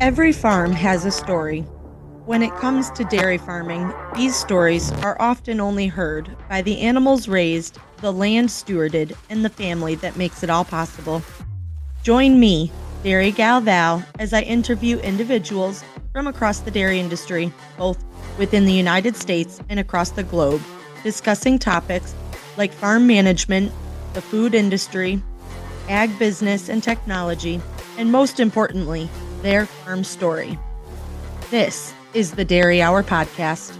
Every farm has a story. When it comes to dairy farming, these stories are often only heard by the animals raised, the land stewarded, and the family that makes it all possible. Join me, Dairy Gal Val, as I interview individuals from across the dairy industry, both within the United States and across the globe, discussing topics like farm management, the food industry, ag business and technology, and most importantly, their farm story. This is the Dairy Hour Podcast.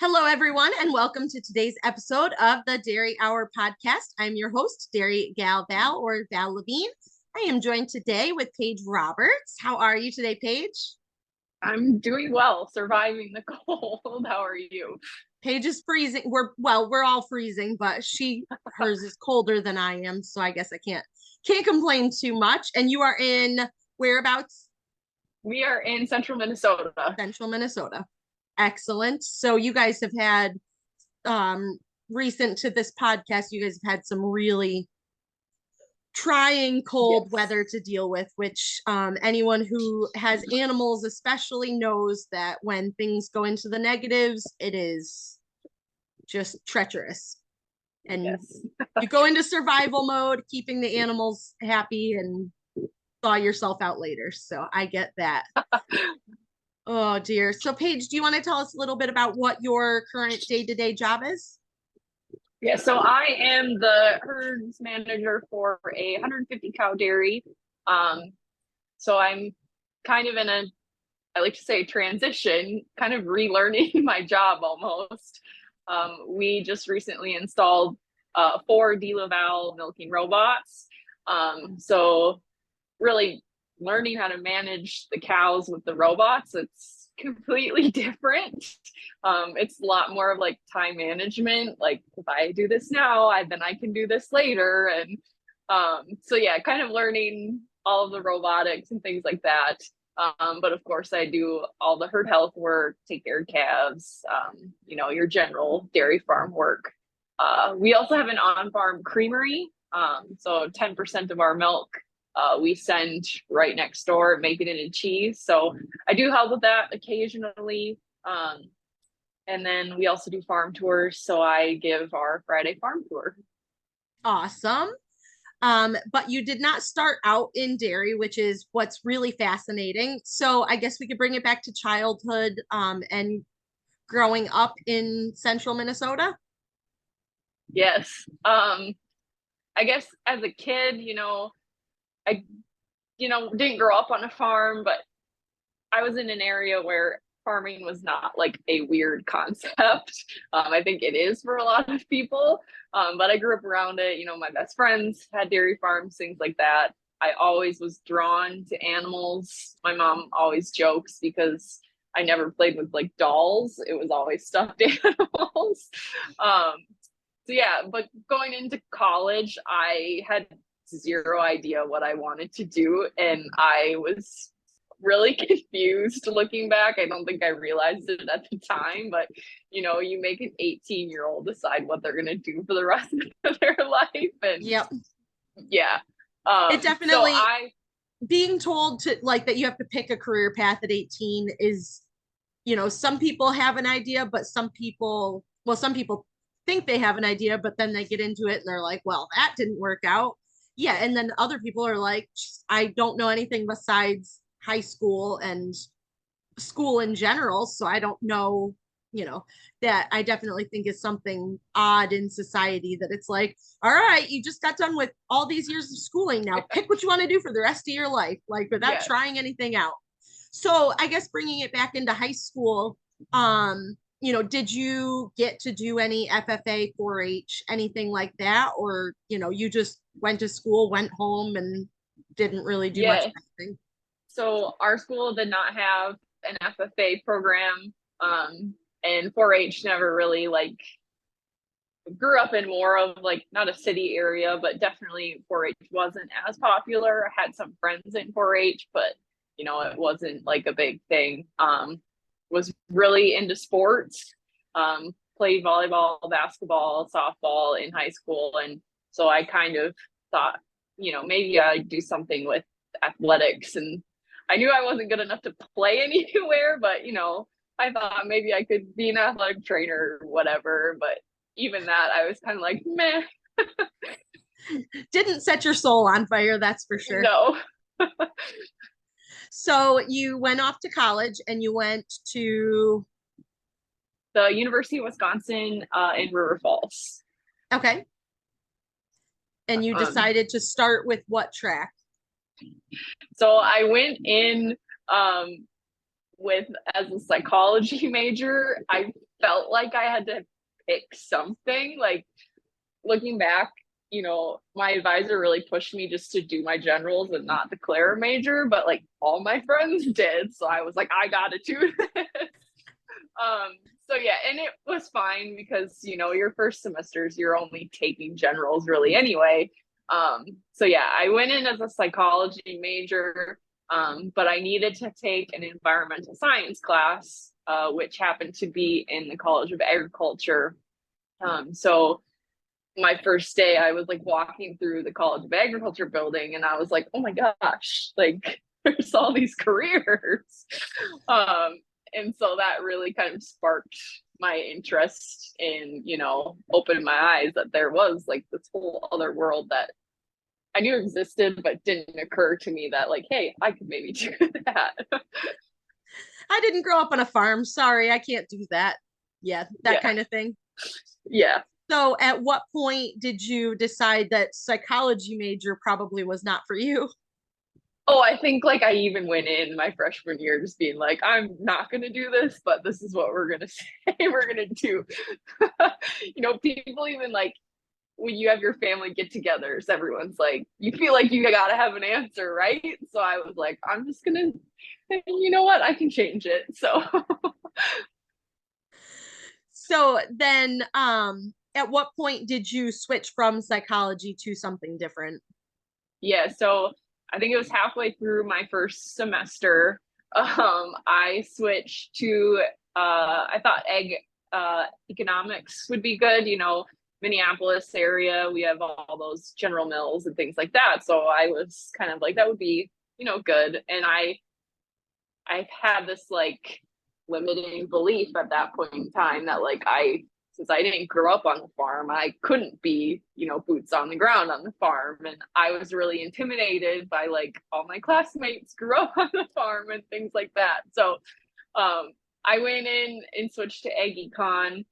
Hello, everyone, and welcome to today's episode of the Dairy Hour Podcast. I'm your host, Dairy Gal Val, or Val Lavigne. I am joined today with Paige Roberts. How are you today, Paige? I'm doing well, surviving the cold. How are you? Paige is freezing. We're all freezing, but hers is colder than I am, so I guess I can't complain too much. And you are in whereabouts? We are in central Minnesota. Central Minnesota. Excellent. So you guys have had recent to this podcast, you guys have had some really trying cold Yes. weather to deal with, which anyone who has animals especially knows that when things go into the negatives, it is just treacherous. And Yes. you go into survival mode, keeping the animals happy and thaw yourself out later. So I get that. Oh dear. So Paige, do you want to tell us a little bit about what your current day-to-day job is? Yeah, so I am the herds manager for a 150 cow dairy. So I'm kind of in a, I like to say, transition, kind of relearning my job almost. We just recently installed 4 DeLaval milking robots. So really learning how to manage the cows with the robots, it's completely different. It's a lot more of like time management. Like if I do this now, then I can do this later. And so yeah, kind of learning all of the robotics and things like that. But of course, I do all the herd health work, take care of calves, your general dairy farm work. We also have an on-farm creamery. So 10% of our milk we send right next door, make it into cheese. So I do help with that occasionally. And then we also do farm tours. So I give our Friday farm tour. Awesome. But you did not start out in dairy, which is what's really fascinating. So I guess we could bring it back to childhood and growing up in central Minnesota. Yes. I guess as a kid, I, didn't grow up on a farm, but I was in an area where farming was not like a weird concept. I think it is for a lot of people. But I grew up around it. My best friends had dairy farms, things like that. I always was drawn to animals. My mom always jokes because I never played with like dolls. It was always stuffed animals. Um, so yeah, but going into college, I had zero idea what I wanted to do, and I was really confused looking back. I don't think I realized it at the time, but you make an 18-year-old decide what they're gonna do for the rest of their life, and Yep. yeah, It so definitely being told to like that you have to pick a career path at 18 is, some people have an idea, but some people think they have an idea, but then they get into it and they're like, well, that didn't work out. Yeah. And then other people are like, I don't know anything besides high school and school in general. So I don't know that I definitely think is something odd in society, that it's like, all right, you just got done with all these years of schooling. Now pick what you want to do for the rest of your life, like without trying anything out. So I guess bringing it back into high school, did you get to do any FFA, 4-H, anything like that? Or, you just went to school, went home, and didn't really do much anything? So our school did not have an FFA program, and 4-H never really like grew up in more of like not a city area, but definitely 4-H wasn't as popular. I had some friends in 4-H, but it wasn't like a big thing. Was really into sports. Played volleyball, basketball, softball in high school, and so I kind of thought, maybe I'd do something with athletics. And I knew I wasn't good enough to play anywhere, but I thought maybe I could be an athletic trainer or whatever. But even that, I was kind of like, meh. Didn't set your soul on fire, that's for sure. No. So you went off to college and you went to the University of Wisconsin in River Falls. Okay. And you decided to start with what track? So I went in as a psychology major. I felt like I had to pick something. Like looking back, my advisor really pushed me just to do my generals and not declare a major, but like all my friends did. So I was like, I gotta do this. So yeah, and it was fine because, your first semesters, you're only taking generals really anyway. So yeah, I went in as a psychology major, but I needed to take an environmental science class, which happened to be in the College of Agriculture. So my first day, I was like walking through the College of Agriculture building, and I was like, oh my gosh, like there's all these careers. And so that really kind of sparked my interest in, opened my eyes that there was like this whole other world that I knew existed, but didn't occur to me that like, hey, I could maybe do that. I didn't grow up on a farm. Sorry, I can't do that. Yeah, that kind of thing. Yeah. So at what point did you decide that psychology major probably was not for you? Oh, I think like I even went in my freshman year just being like, I'm not going to do this, but this is what we're going to say we're going to do. People even like when you have your family get-togethers, everyone's like, you feel like you got to have an answer, right? So I was like, I'm just going to, you know what? I can change it. So then, at what point did you switch from psychology to something different? Yeah, so I think it was halfway through my first semester. I switched to I thought economics would be good. Minneapolis area, we have all those General Mills and things like that. So I was kind of like, that would be, good. And I had this like limiting belief at that point in time that like since I didn't grow up on the farm, I couldn't be, boots on the ground on the farm. And I was really intimidated by like all my classmates grew up on the farm and things like that. So I went in and switched to Ag Econ.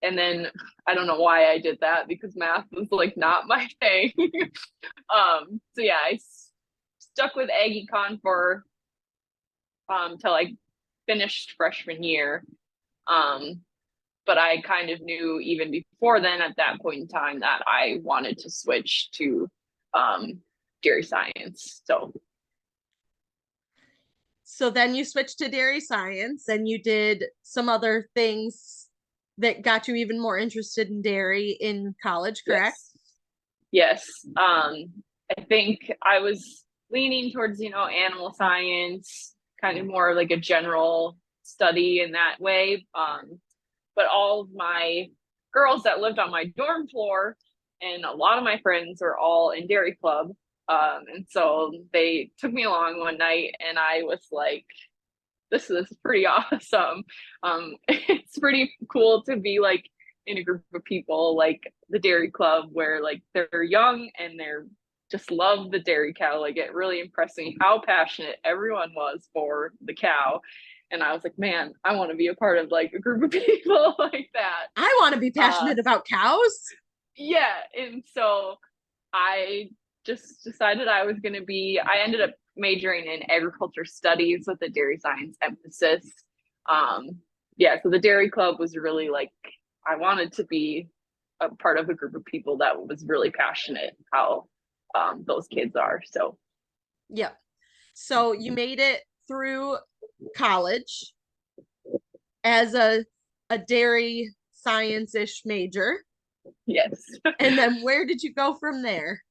And then I don't know why I did that because math was like not my thing. So yeah, I stuck with Ag Econ for till I finished freshman year. But I kind of knew even before then at that point in time that I wanted to switch to dairy science. So then you switched to dairy science and you did some other things that got you even more interested in dairy in college, correct? Yes. I think I was leaning towards, animal science, kind of more like a general study in that way. But all of my girls that lived on my dorm floor and a lot of my friends are all in dairy club. And so they took me along one night and I was like, this is pretty awesome. It's pretty cool to be like in a group of people like the dairy club where like they're young and they're just love the dairy cow. Like it really impressed me how passionate everyone was for the cow. And I was like, man, I want to be a part of like a group of people like that. I want to be passionate about cows. Yeah. And so I just decided I ended up majoring in agriculture studies with a dairy science emphasis. So the dairy club was really like, I wanted to be a part of a group of people that was really passionate how those kids are. So, yeah. So you made it through college as a dairy science-ish major. yes. And then where did you go from there?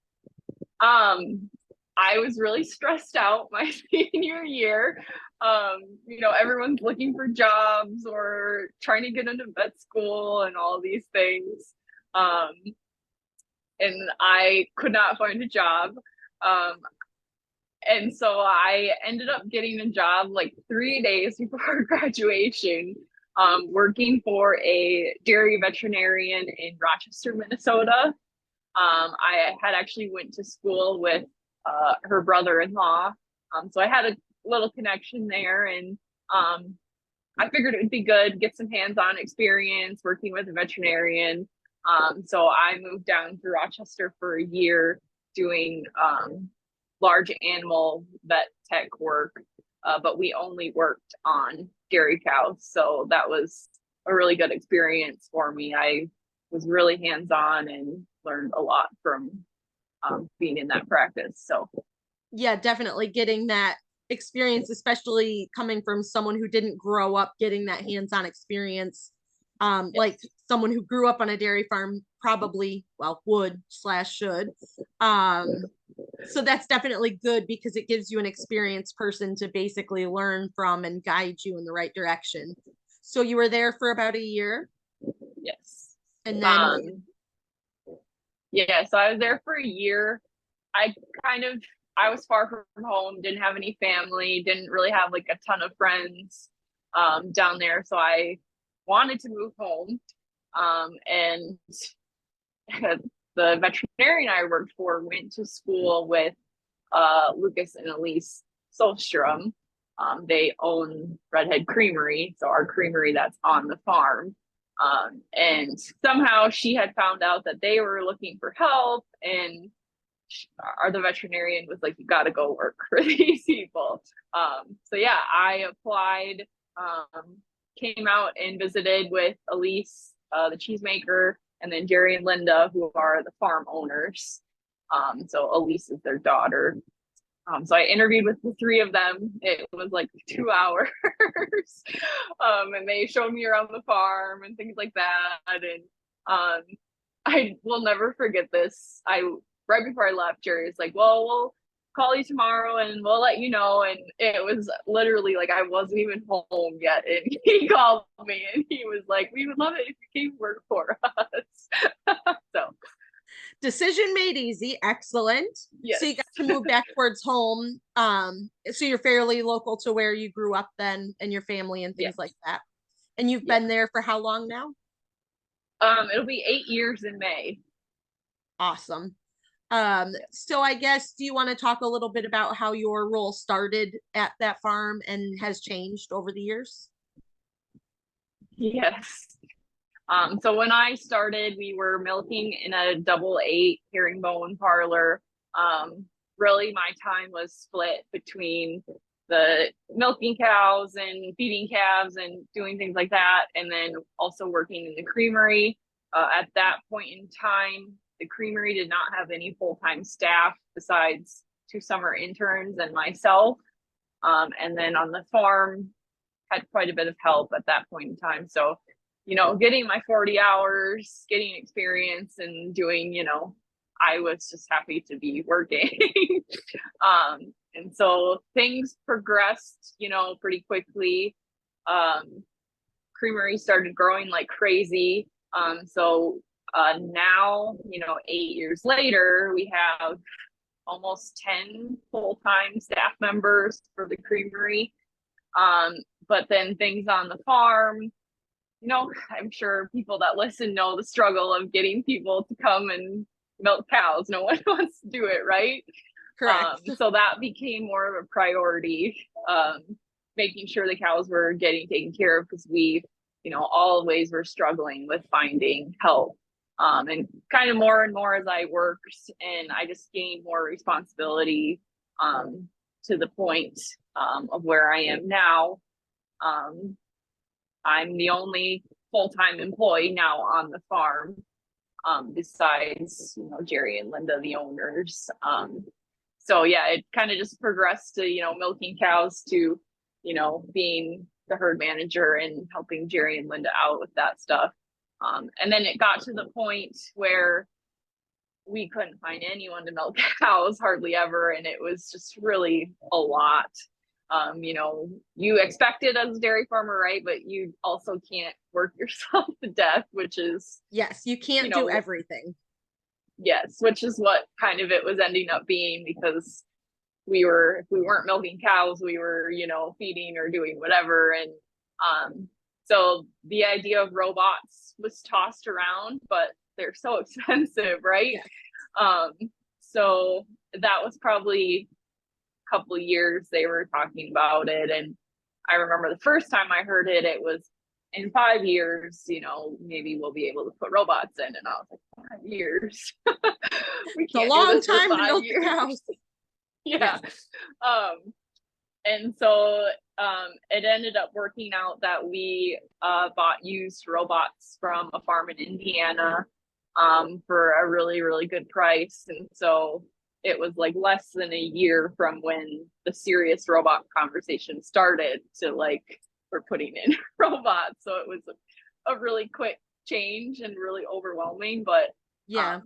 I was really stressed out my senior year. Everyone's looking for jobs or trying to get into vet school and all these things. And I could not find a job. And so I ended up getting a job like 3 days before graduation, working for a dairy veterinarian in Rochester, Minnesota. I had actually went to school with her brother-in-law. So I had a little connection there, and I figured it would be good, get some hands-on experience working with a veterinarian. So I moved down to Rochester for a year doing large animal vet tech work, but we only worked on dairy cows. So that was a really good experience for me. I was really hands-on and learned a lot from being in that practice. So yeah, definitely getting that experience, especially coming from someone who didn't grow up getting that hands-on experience. Yes. Like someone who grew up on a dairy farm probably, would/should. So that's definitely good because it gives you an experienced person to basically learn from and guide you in the right direction. So you were there for about a year? Yes. And then so I was there for a year. I was far from home, didn't have any family, didn't really have like a ton of friends down there. So I wanted to move home. And the veterinarian I worked for went to school with Lucas and Elise Salstrom. They own Red Head Creamery, so our creamery that's on the farm. And somehow she had found out that they were looking for help, and the veterinarian was like, you got to go work for these people. So yeah, I applied, came out and visited with Elise, the cheesemaker, and then Jerry and Linda, who are the farm owners. So Elise is their daughter. So I interviewed with the three of them. It was like 2 hours. And they showed me around the farm and things like that. And I will never forget this. Right before I left, Jerry was like, well, we'll call you tomorrow and we'll let you know. And it was literally like I wasn't even home yet. And he called me and he was like, we would love it if you came work for us. So decision made easy. Excellent. Yes. So you got to move back towards home. So you're fairly local to where you grew up then and your family and things Yes. like that. And you've been there for how long now? It'll be 8 years in May. Awesome. So I guess, do you want to talk a little bit about how your role started at that farm and has changed over the years? Yes. So when I started, we were milking in a 8 herringbone parlor. Really, my time was split between the milking cows and feeding calves and doing things like that, and then also working in the creamery. At that point in time, the creamery did not have any full-time staff besides 2 summer interns and myself. And then on the farm, had quite a bit of help at that point in time. So, getting my 40 hours, getting experience and doing, I was just happy to be working. And so things progressed, pretty quickly. Creamery started growing like crazy. So now, 8 years later, we have almost 10 full-time staff members for the creamery. But then things on the farm, I'm sure people that listen know the struggle of getting people to come and milk cows. No one wants to do it, right? Correct. So that became more of a priority. making sure the cows were getting taken care of, because we, always were struggling with finding help. And kind of more and more as I worked and I just gained more responsibility, to the point, of where I am now. I'm the only full-time employee now on the farm, besides, Jerry and Linda, the owners. So yeah, it kind of just progressed to, milking cows to, being the herd manager and helping Jerry and Linda out with that stuff. And then it got to the point where we couldn't find anyone to milk cows hardly ever. And it was just really a lot. You expect it as a dairy farmer, right? But you also can't work yourself to death, which is, yes, you can't do everything. Yes, which is what kind of it was ending up being, because if we weren't milking cows, we were, feeding or doing whatever. And so the idea of robots was tossed around, but they're so expensive, right? Yeah. So that was probably a couple of years they were talking about it. And I remember the first time I heard it, it was in 5 years, maybe we'll be able to put robots in. And I was like, 5 years. We can't it's a long do this time for to 5 milk years. cows. Yeah. And so it ended up working out that we bought used robots from a farm in Indiana, for a really, really good price. And so it was like less than a year from when the serious robot conversation started to like, we're putting in robots. So it was a really quick change and really overwhelming. But yeah,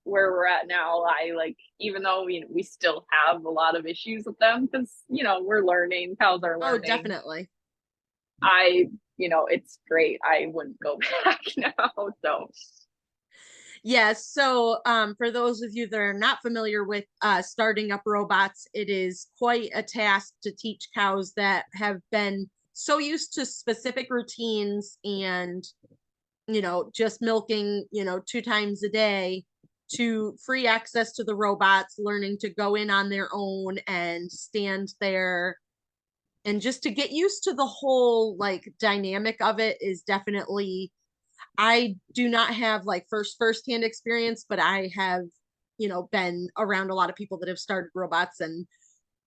where we're at now, I like, even though we still have a lot of issues with them, because we're learning, cows are learning. Oh, definitely. It's great. I wouldn't go back now. So yes. So for those of you that are not familiar with starting up robots, it is quite a task to teach cows that have been so used to specific routines and just milking 2 times a day, to free access to the robots, learning to go in on their own and stand there, and just to get used to the whole like dynamic of it is definitely, I do not have like firsthand experience, but I have, been around a lot of people that have started robots and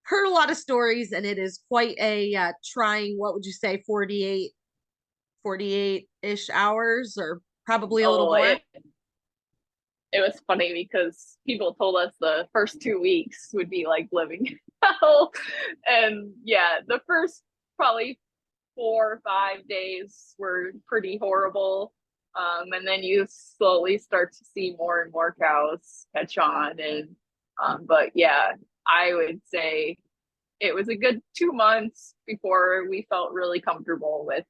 heard a lot of stories, and it is quite a trying, what would you say, 48-ish hours, or probably a little more. It was funny because people told us the first 2 weeks would be like living hell. And yeah, the first probably 4 or 5 days were pretty horrible. And then you slowly start to see more and more cows catch on. And but yeah, I would say it was a good 2 months before we felt really comfortable with.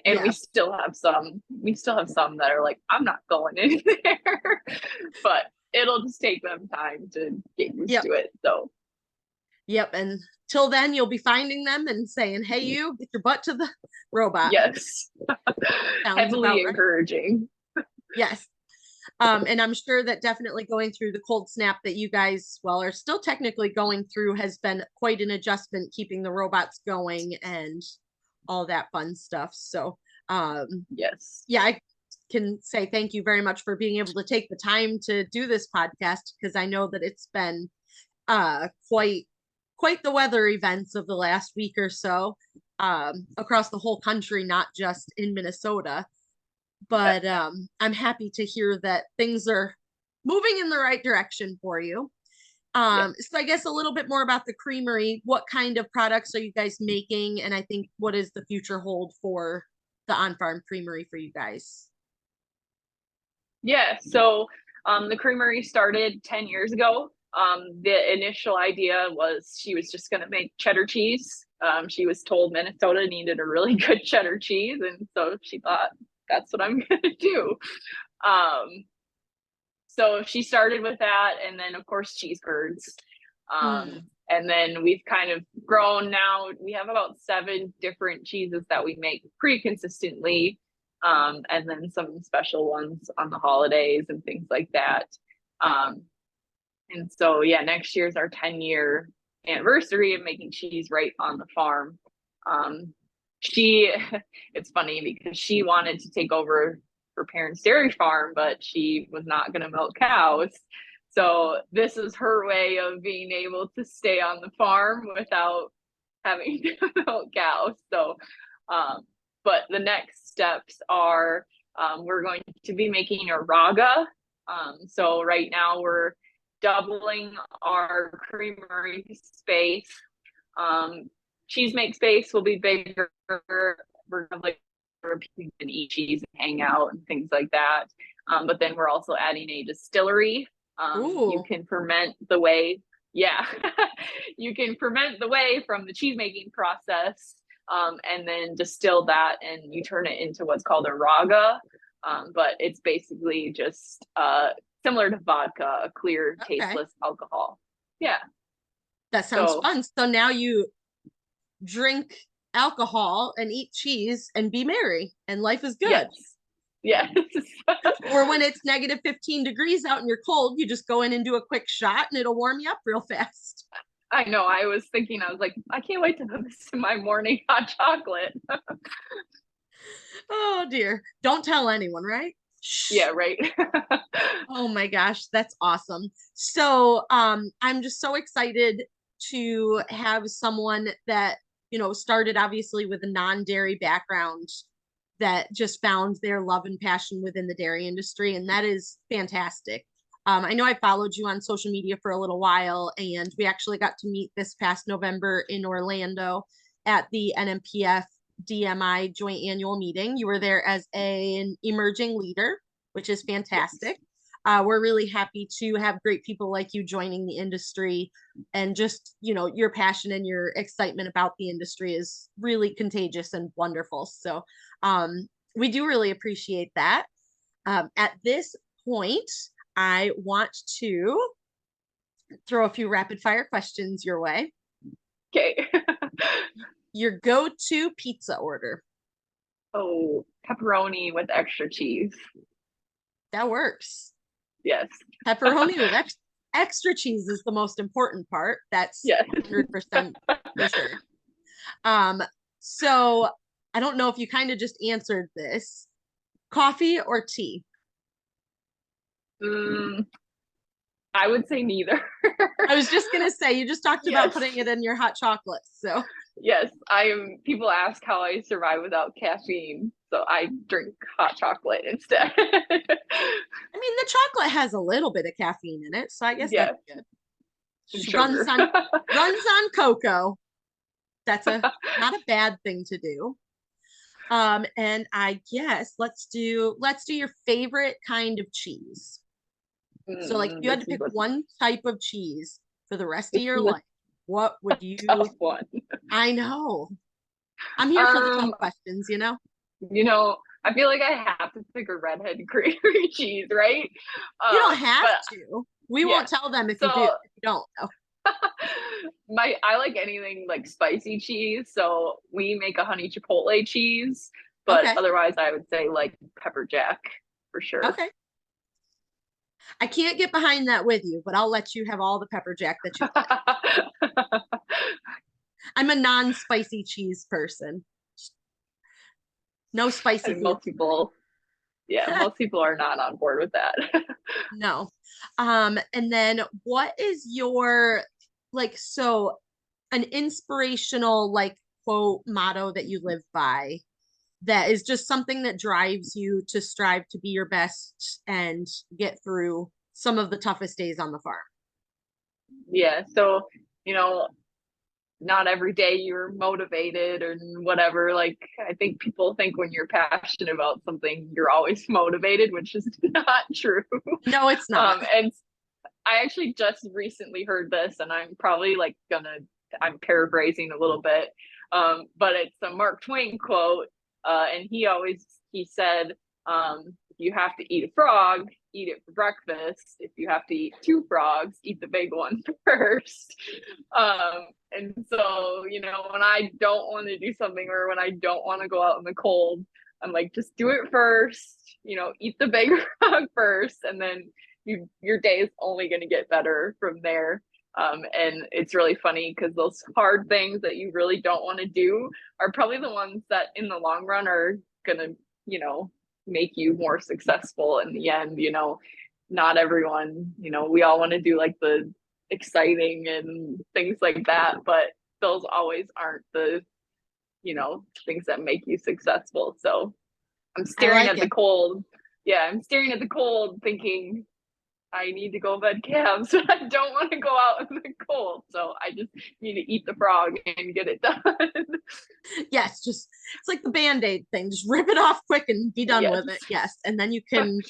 And we still have some that are like, I'm not going in there. But it'll just take them time to get used to it. So yep. And till then you'll be finding them and saying, hey, you get your butt to the robot. Yes. Heavily encouraging. Yes. And I'm sure that definitely going through the cold snap that you guys, are still technically going through, has been quite an adjustment, keeping the robots going and all that fun stuff. So yes. Yeah, I can say thank you very much for being able to take the time to do this podcast, because I know that it's been quite the weather events of the last week or so, across the whole country, not just in Minnesota. But I'm happy to hear that things are moving in the right direction for you. So I guess a little bit more about the creamery. What kind of products are you guys making? And I think, what does the future hold for the on-farm creamery for you guys? Yeah, so the creamery started 10 years ago. The initial idea was she was just going to make cheddar cheese. She was told Minnesota needed a really good cheddar cheese. And so she thought, that's what I'm going to do. So she started with that, and then of course cheese curds. And then we've kind of grown. Now we have about 7 different cheeses that we make pretty consistently, and then some special ones on the holidays and things like that. And so yeah, next year's our 10-year anniversary of making cheese right on the farm. It's funny because she wanted to take over her parents' dairy farm, but she was not going to milk cows. So this is her way of being able to stay on the farm without having to milk cows. So, but the next steps are we're going to be making a raga. So right now we're doubling our creamery space. Cheese make space will be bigger. We're like where people can eat cheese and hang out and things like that. But then we're also adding a distillery. You can ferment the whey. Yeah, you can ferment the whey from the cheese making process, and then distill that, and you turn it into what's called a raga. But it's basically just similar to vodka, a clear, tasteless alcohol. Yeah, that sounds fun. So now you drink alcohol and eat cheese and be merry, and life is good. Yes. Or when it's negative 15 degrees out and you're cold, you just go in and do a quick shot and it'll warm you up real fast. I know. I was like, I can't wait to put this in my morning hot chocolate. Oh dear. Don't tell anyone, right? Yeah, right. Oh my gosh, that's awesome. So I'm just so excited to have someone that, you know, started obviously with a non-dairy background that just found their love and passion within the dairy industry. And that is fantastic. I know I followed you on social media for a little while, and we actually got to meet this past November in Orlando at the NMPF DMI joint annual meeting. You were there as an emerging leader, which is fantastic. We're really happy to have great people like you joining the industry, and just, you know, your passion and your excitement about the industry is really contagious and wonderful. So we do really appreciate that. At this point, I want to throw a few rapid fire questions your way. Okay. Your go-to pizza order. Oh, pepperoni with extra cheese. That works. Yes. Pepperoni with extra cheese is the most important part. That's 100% for sure. So I don't know if you kind of just answered this. Coffee or tea? I would say neither. I was just gonna say, you just talked about putting it in your hot chocolate. So yes, people ask how I survive without caffeine. So I drink hot chocolate instead. I mean, the chocolate has a little bit of caffeine in it, so I guess that's good. Runs on cocoa. That's not a bad thing to do. And I guess let's do your favorite kind of cheese. So like, if you had to pick one type of cheese for the rest of your life, what would you? Tough one. I know. I'm here for the tough questions, you know. You know, I feel like I have to pick a Red Head Creamery cheese, right? You don't have to. We won't tell them if you do. If you don't. No. I like anything like spicy cheese, so we make a honey chipotle cheese, but otherwise I would say like Pepperjack for sure. Okay. I can't get behind that with you, but I'll let you have all the Pepperjack that you like. I'm a non-spicy cheese person. No spicy. Most people are not on board with that. No. And then what is your an inspirational quote, motto that you live by that is just something that drives you to strive to be your best and get through some of the toughest days on the farm? Yeah. So, you know, not every day you're motivated or whatever. Like, I think people think when you're passionate about something, you're always motivated, which is not true. No, it's not. And I actually just recently heard this, and I'm probably I'm paraphrasing a little bit, but it's a Mark Twain quote. And he said, if you have to eat a frog, eat it for breakfast. If you have to eat two frogs, eat the big one first. And so, you know, when I don't want to do something or when I don't want to go out in the cold, I'm like, just do it first, you know, eat the big frog first. And then your day is only going to get better from there. And it's really funny because those hard things that you really don't want to do are probably the ones that in the long run are gonna, make you more successful in the end. Not everyone, we all want to do like the exciting and things like that, but those always aren't the, things that make you successful. So I'm staring at the cold. Yeah, I'm staring at the cold thinking I need to go vet calves, but I don't want to go out in the cold. So I just need to eat the frog and get it done. Yes, it's like the Band-Aid thing. Just rip it off quick and be done with it. Yes. And then you can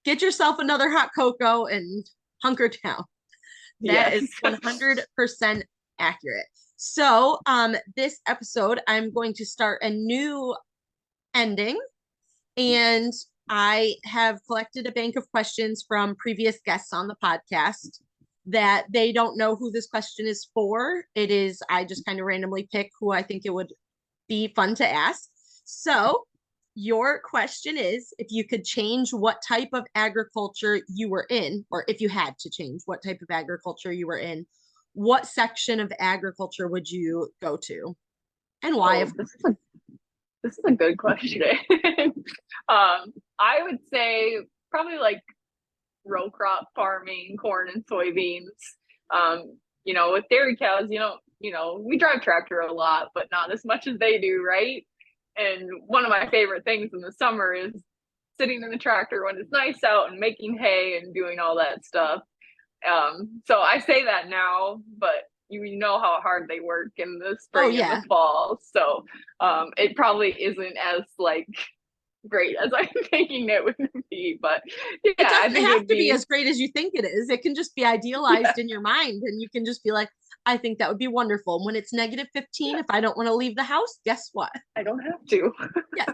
get yourself another hot cocoa and hunker down. That is 100% accurate. So this episode, I'm going to start a new ending, and I have collected a bank of questions from previous guests on the podcast that they don't know who this question is for. I just kind of randomly pick who I think it would be fun to ask. So your question is, if you could change what type of agriculture you were in, or if you had to change what type of agriculture you were in, what section of agriculture would you go to, and why? This is a good question. I would say probably like row crop farming, corn and soybeans. With dairy cows, we drive tractor a lot, but not as much as they do, right? And one of my favorite things in the summer is sitting in the tractor when it's nice out and making hay and doing all that stuff. So I say that now, but you know how hard they work in the spring and the fall. So it probably isn't as like great as I'm thinking it would be, but it doesn't have to be as great as you think it is. It can just be idealized in your mind, and you can just be like, I think that would be wonderful. When it's -15, if I don't want to leave the house, guess what? I don't have to. Yeah.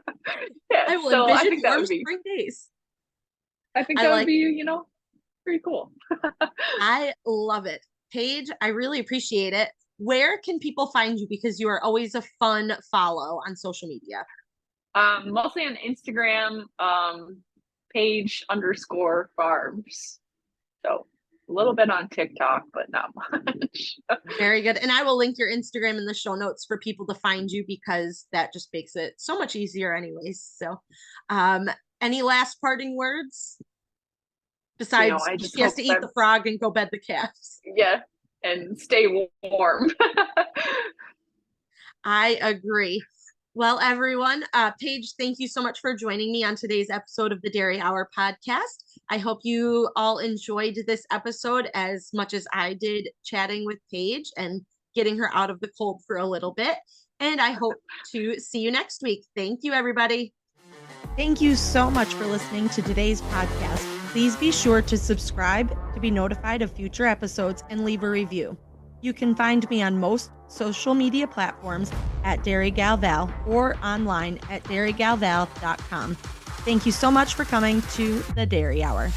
I will envision warm spring days. I think that would be, pretty cool. I love it. Paige, I really appreciate it. Where can people find you? Because you are always a fun follow on social media. Mostly on Instagram, Paige_farms. So a little bit on TikTok, but not much. Very good. And I will link your Instagram in the show notes for people to find you, because that just makes it so much easier anyways. So any last parting words? Besides, she has to eat the frog and go bed the calves. Yeah, and stay warm. I agree. Well, everyone, Paige, thank you so much for joining me on today's episode of the Dairy Hour podcast. I hope you all enjoyed this episode as much as I did chatting with Paige and getting her out of the cold for a little bit. And I hope to see you next week. Thank you, everybody. Thank you so much for listening to today's podcast. Please be sure to subscribe to be notified of future episodes and leave a review. You can find me on most social media platforms at Dairy Gal Val or online at dairygalval.com. Thank you so much for coming to the Dairy Hour.